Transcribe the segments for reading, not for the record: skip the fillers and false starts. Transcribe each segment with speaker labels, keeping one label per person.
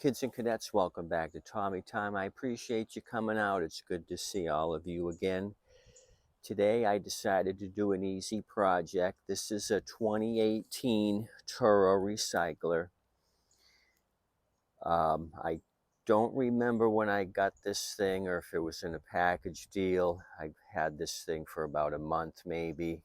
Speaker 1: Kids and cadets, welcome back to Tommy Time. I appreciate you coming out. It's good to see all of you again. Today I decided to do an easy project. This is a 2018 Toro Recycler. I don't remember when I got this thing or if it was in a package deal. I had this thing for about a month maybe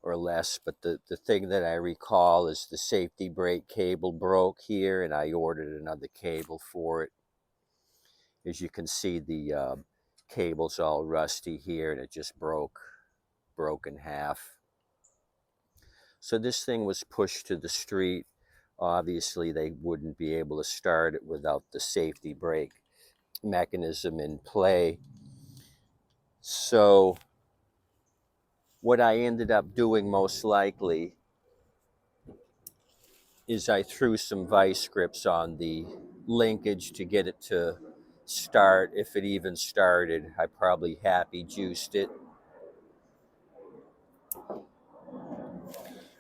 Speaker 1: or less, but the thing that I recall is the safety brake cable broke here and I ordered another cable for it. As you can see, the cable's all rusty here and it just broke in half. So this thing was pushed to the street. Obviously they wouldn't be able to start it without the safety brake mechanism in play. So what I ended up doing most likely is I threw some vice grips on the linkage to get it to start. If it even started, I probably happy juiced it.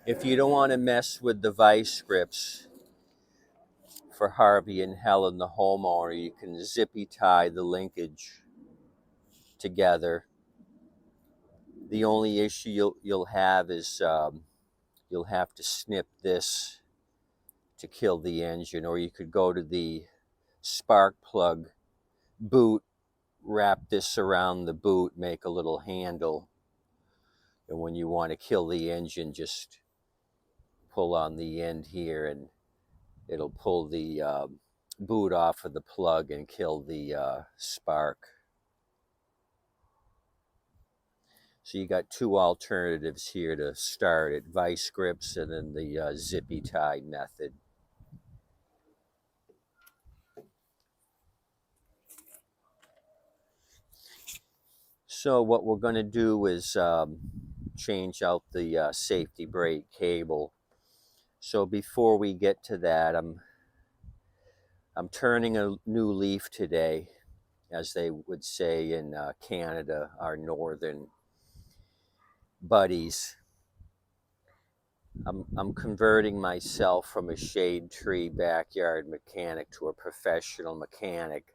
Speaker 1: If you don't want to mess with the vice grips for Harvey and Helen, the homeowner, you can zippy tie the linkage together. The only issue you'll have is you'll have to snip this to kill the engine, or you could go to the spark plug boot, wrap this around the boot, make a little handle, and when you want to kill the engine, just pull on the end here and it'll pull the boot off of the plug and kill the spark. So you got two alternatives here to start it: vice grips and then the zippy tie method. So what we're going to do is change out the safety brake cable. So before we get to that, I'm turning a new leaf today, as they would say in Canada, our northern buddies. I'm converting myself from a shade tree backyard mechanic to a professional mechanic.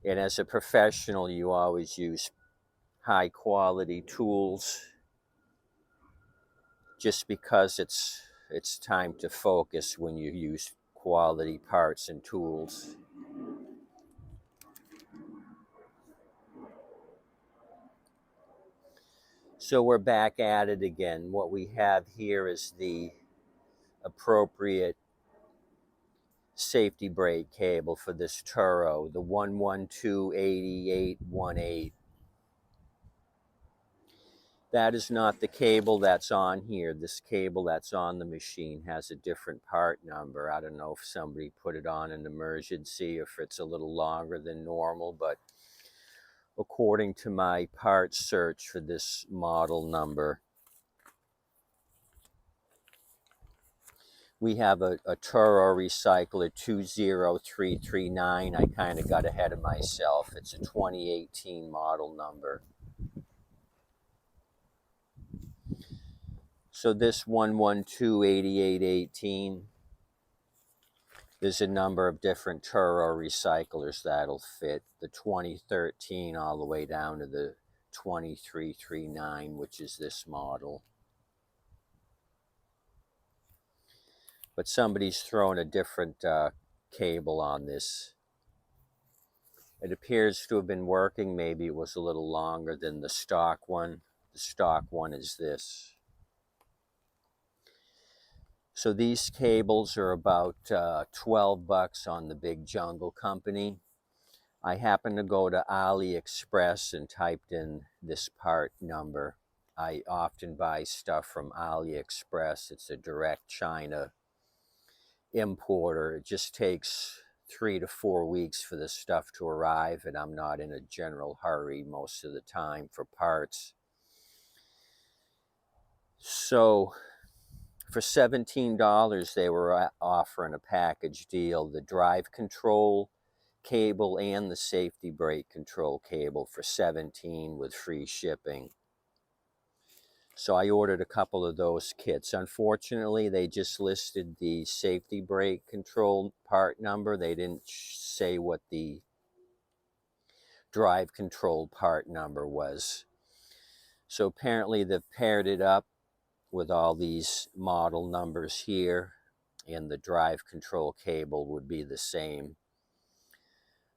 Speaker 1: And as a professional, you always use high quality tools just because it's time to focus when you use quality parts and tools. So we're back at it again. What we have here is the appropriate safety brake cable for this Toro, the 1128818. That is not the cable that's on here. This cable that's on the machine has a different part number. I don't know if somebody put it on an emergency, if it's a little longer than normal, but according to my parts search for this model number, we have a Toro Recycler 20339. I kind of got ahead of myself. It's a 2018 model number. So this 1128818, there's a number of different Toro Recyclers that'll fit. The 2013 all the way down to the 2339, which is this model. But somebody's thrown a different cable on this. It appears to have been working. Maybe it was a little longer than the stock one. The stock one is this. So these cables are about 12 bucks on the Big Jungle Company. I happened to go to AliExpress and typed in this part number. I often buy stuff from AliExpress. It's a direct China importer. It just takes 3 to 4 weeks for the stuff to arrive, and I'm not in a general hurry most of the time for parts. So for $17, they were offering a package deal: the drive control cable and the safety brake control cable for $17 with free shipping. So I ordered a couple of those kits. Unfortunately, they just listed the safety brake control part number. They didn't say what the drive control part number was. So apparently they've paired it up with all these model numbers here, and the drive control cable would be the same.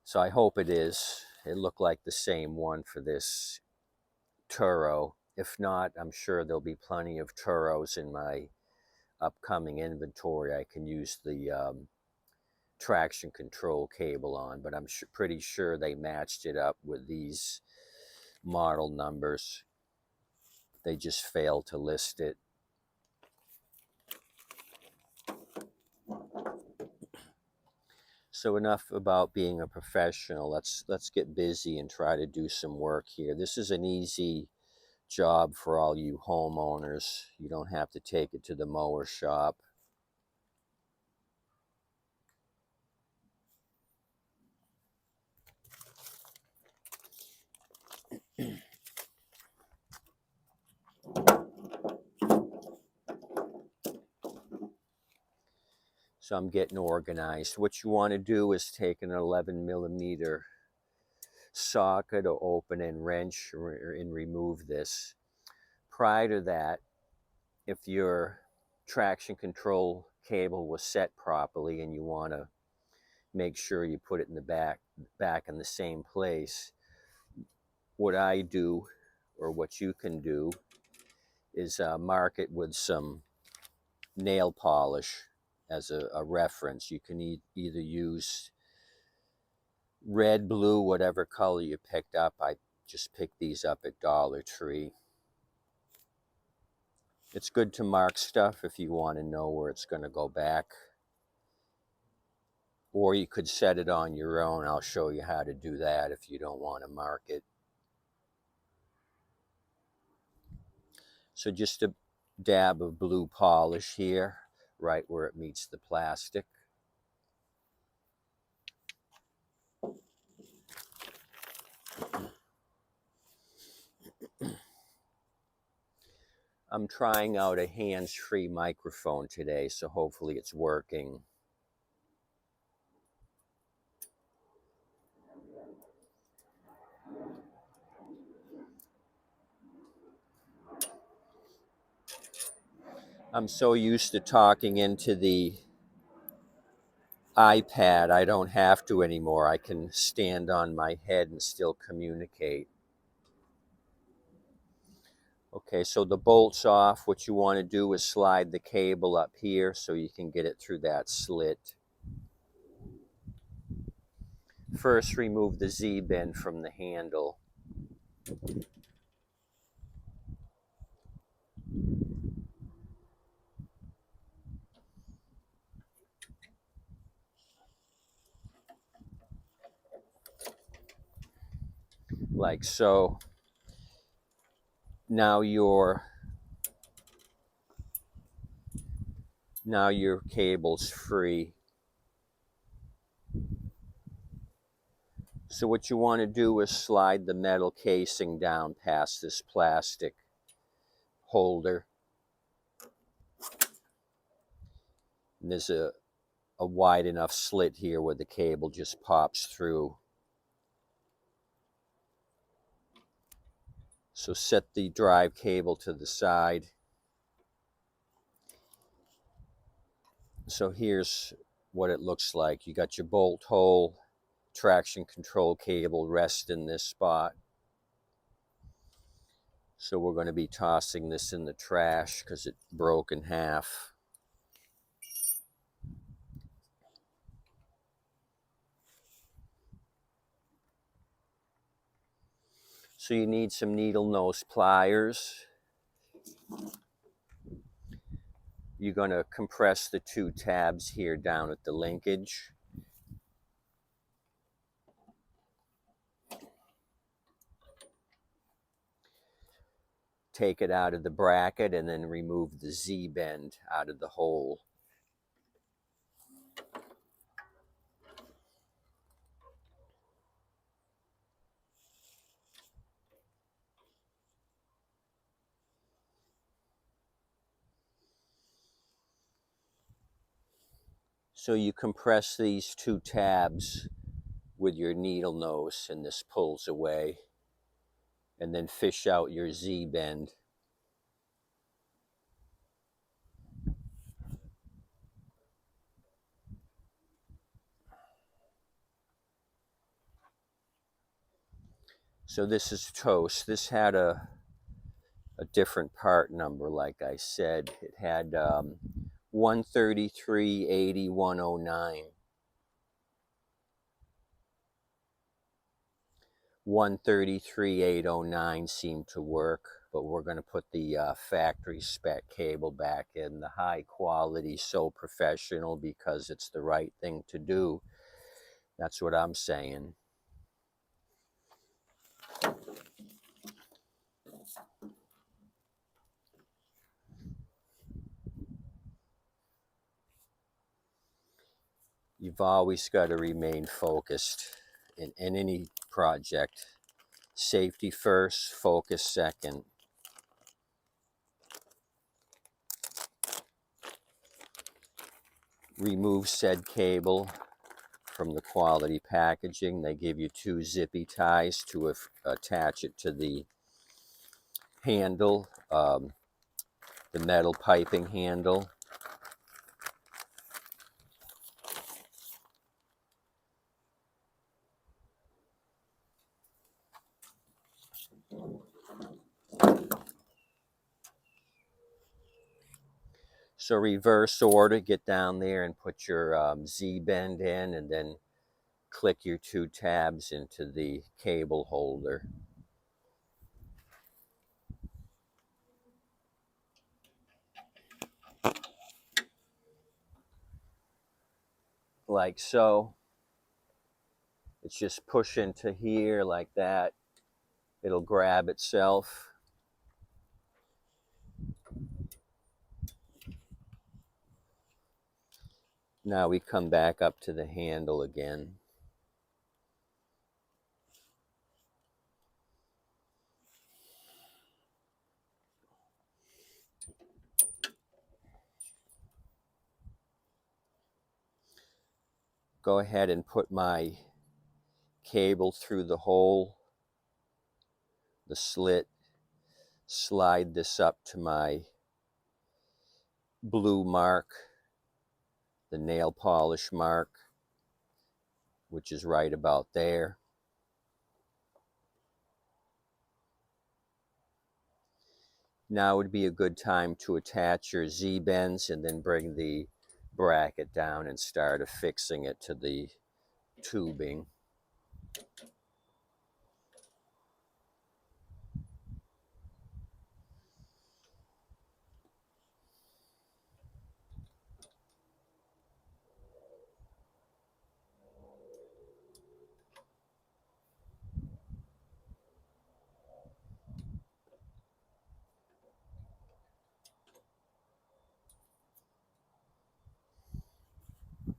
Speaker 1: So I hope it is. It looked like the same one for this Toro. If not, I'm sure there'll be plenty of Toros in my upcoming inventory I can use the traction control cable on, but I'm pretty sure they matched it up with these model numbers. They just failed to list it. So enough about being a professional. Let's get busy and try to do some work here. This is an easy job for all you homeowners. You don't have to take it to the mower shop. So I'm getting organized. What you want to do is take an 11mm socket or open and wrench and remove this. Prior to that, if your traction control cable was set properly and you want to make sure you put it in the back in the same place, what I do, or what you can do, is mark it with some nail polish as a reference. You can either use red, blue, whatever color you picked up. I just picked these up at Dollar Tree. It's good to mark stuff if you want to know where it's going to go back. Or you could set it on your own. I'll show you how to do that if you don't want to mark it. So just a dab of blue polish here, right where it meets the plastic. I'm trying out a hands-free microphone today, so hopefully it's working. I'm so used to talking into the iPad, I don't have to anymore. I can stand on my head and still communicate. Okay, so the bolt's off. What you want to do is slide the cable up here so you can get it through that slit. First, remove the Z-bend from the handle. Like so. Now your cable's free. So what you want to do is slide the metal casing down past this plastic holder. And there's a wide enough slit here where the cable just pops through. So set the drive cable to the side. So here's what it looks like. You got your bolt hole, traction control cable rest in this spot. So we're going to be tossing this in the trash because it broke in half. So you need some needle nose pliers. You're going to compress the two tabs here down at the linkage. Take it out of the bracket and then remove the Z-bend out of the hole. So you compress these two tabs with your needle nose and this pulls away, and then fish out your Z bend. So this is toast. This had a different part number, like I said. It had 13380 109. 133809 seemed to work, but we're going to put the factory spec cable back in. The high quality, so professional because it's the right thing to do. That's what I'm saying. You've always got to remain focused in any project. Safety first, focus second. Remove said cable from the quality packaging. They give you two zippy ties to attach it to the handle, the metal piping handle. So reverse order, get down there and put your Z bend in, and then click your two tabs into the cable holder. Like so. It's just push into here like that. It'll grab itself. Now we come back up to the handle again. Go ahead and put my cable through the hole, the slit, slide this up to my blue mark, the nail polish mark, which is right about there. Now would be a good time to attach your Z bends and then bring the bracket down and start affixing it to the tubing.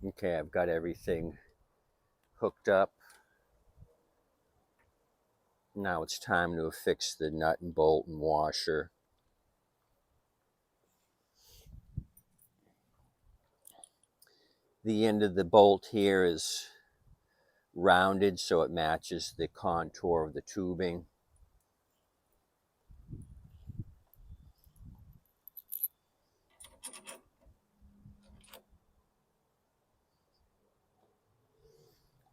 Speaker 1: Okay, I've got everything hooked up. Now it's time to affix the nut and bolt and washer. The end of the bolt here is rounded so it matches the contour of the tubing.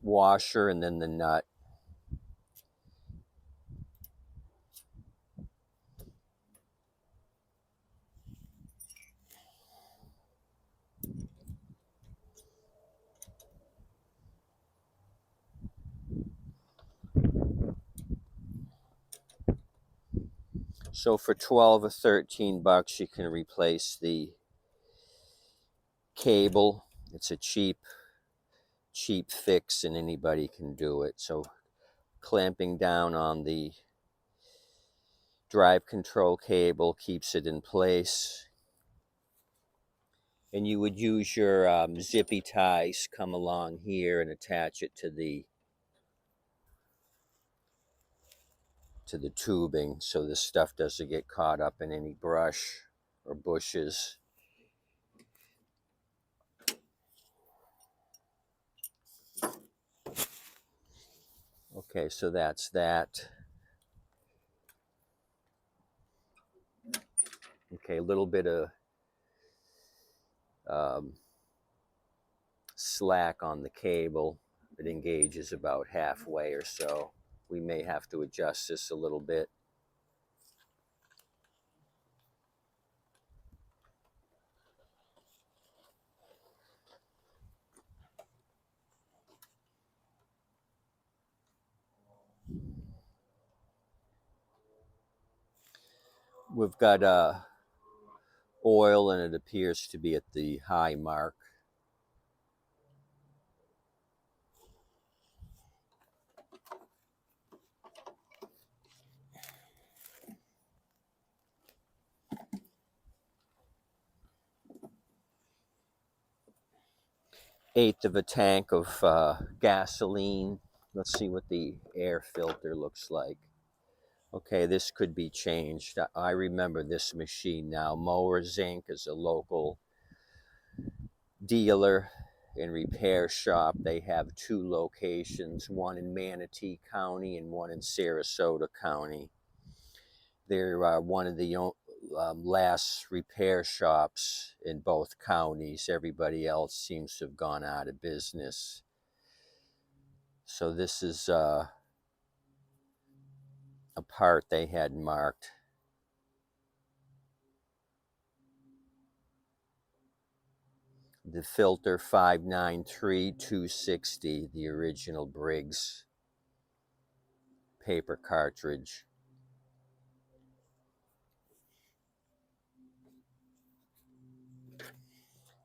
Speaker 1: Washer and then the nut. So for 12 or 13 bucks you can replace the cable. It's a cheap fix and anybody can do it. So clamping down on the drive control cable keeps it in place. And you would use your zippy ties, come along here and attach it to the tubing so this stuff doesn't get caught up in any brush or bushes. Okay, so that's that. Okay, a little bit of um, slack on the cable. It engages about halfway or so. We may have to adjust this a little bit. We've got oil, and it appears to be at the high mark. Eighth of a tank of gasoline. Let's see what the air filter looks like. Okay, this could be changed. I remember this machine now. Mower Inc. is a local dealer and repair shop. They have two locations, one in Manatee County and one in Sarasota County. They're one of the last repair shops in both counties. Everybody else seems to have gone out of business. So this is a part they had marked. The filter 593260, the original Briggs paper cartridge.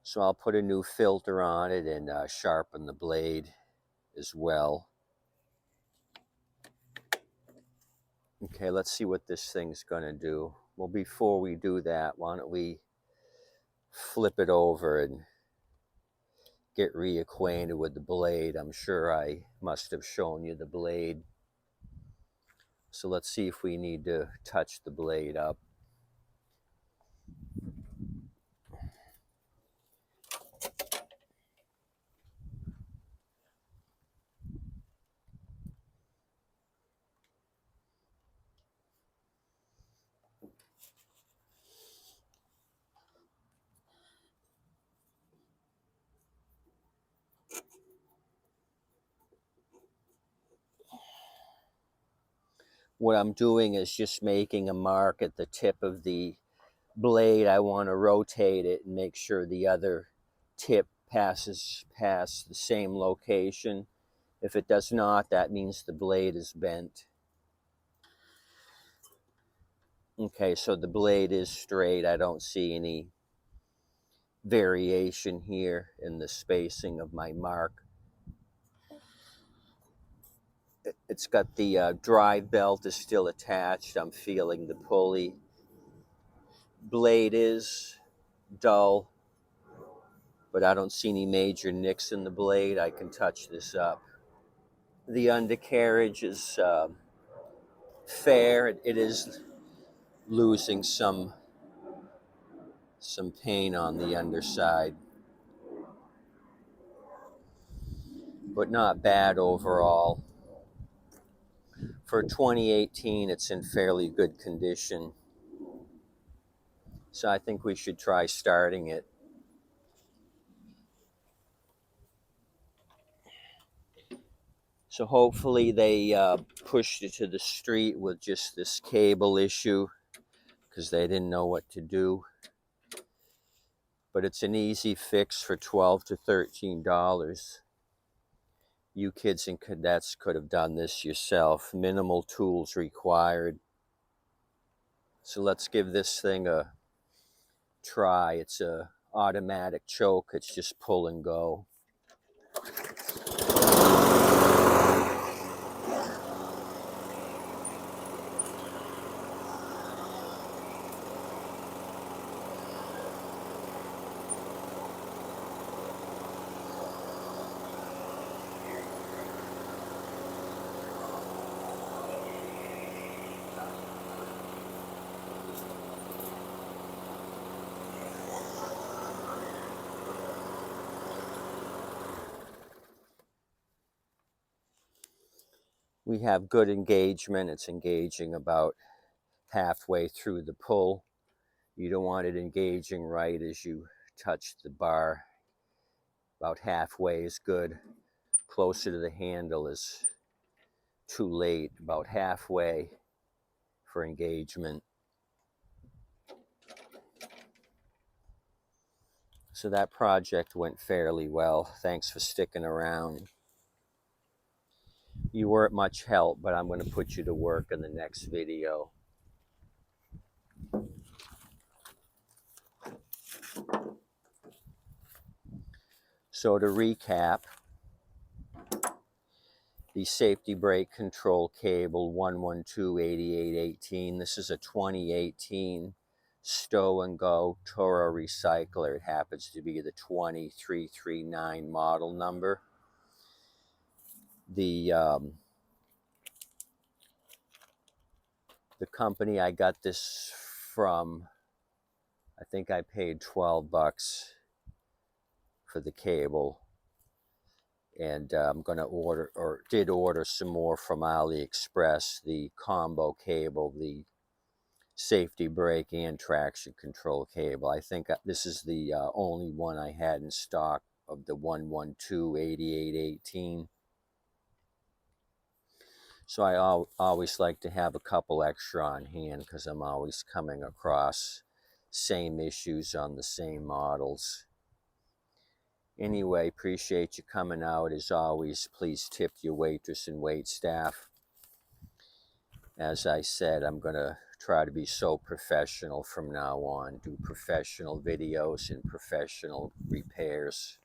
Speaker 1: So I'll put a new filter on it and sharpen the blade as well. Okay, let's see what this thing's gonna do. Well, before we do that, why don't we flip it over and get reacquainted with the blade. I'm sure I must have shown you the blade. So let's see if we need to touch the blade up. What I'm doing is just making a mark at the tip of the blade. I want to rotate it and make sure the other tip passes past the same location. If it does not, that means the blade is bent. Okay, so the blade is straight. I don't see any variation here in the spacing of my mark. It's got the drive belt is still attached. I'm feeling the pulley. Blade is dull, but I don't see any major nicks in the blade. I can touch this up. The undercarriage is fair. It is losing some paint on the underside, but not bad overall. For 2018, it's in fairly good condition. So I think we should try starting it. So hopefully they pushed it to the street with just this cable issue because they didn't know what to do. But it's an easy fix for $12 to $13. You kids and cadets could have done this yourself. Minimal tools required. So let's give this thing a try. It's a automatic choke. It's just pull and go. We have good engagement. It's engaging about halfway through the pull. You don't want it engaging right as you touch the bar. About halfway is good. Closer to the handle is too late. About halfway for engagement. So that project went fairly well. Thanks for sticking around. You weren't much help, but I'm going to put you to work in the next video. So to recap, the safety brake control cable 1128818. This is a 2018 Stow and Go Toro Recycler. It happens to be the 20339 model number. The company I got this from, I think I paid $12 for the cable. And I'm going to order, or did order some more from AliExpress, the combo cable, the safety brake and traction control cable. I think this is the only one I had in stock of the 1128818. So I always like to have a couple extra on hand because I'm always coming across same issues on the same models. Anyway, appreciate you coming out. As always, please tip your waitress and wait staff. As I said, I'm going to try to be so professional from now on. Do professional videos and professional repairs.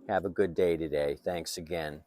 Speaker 1: Have a good day today. Thanks again.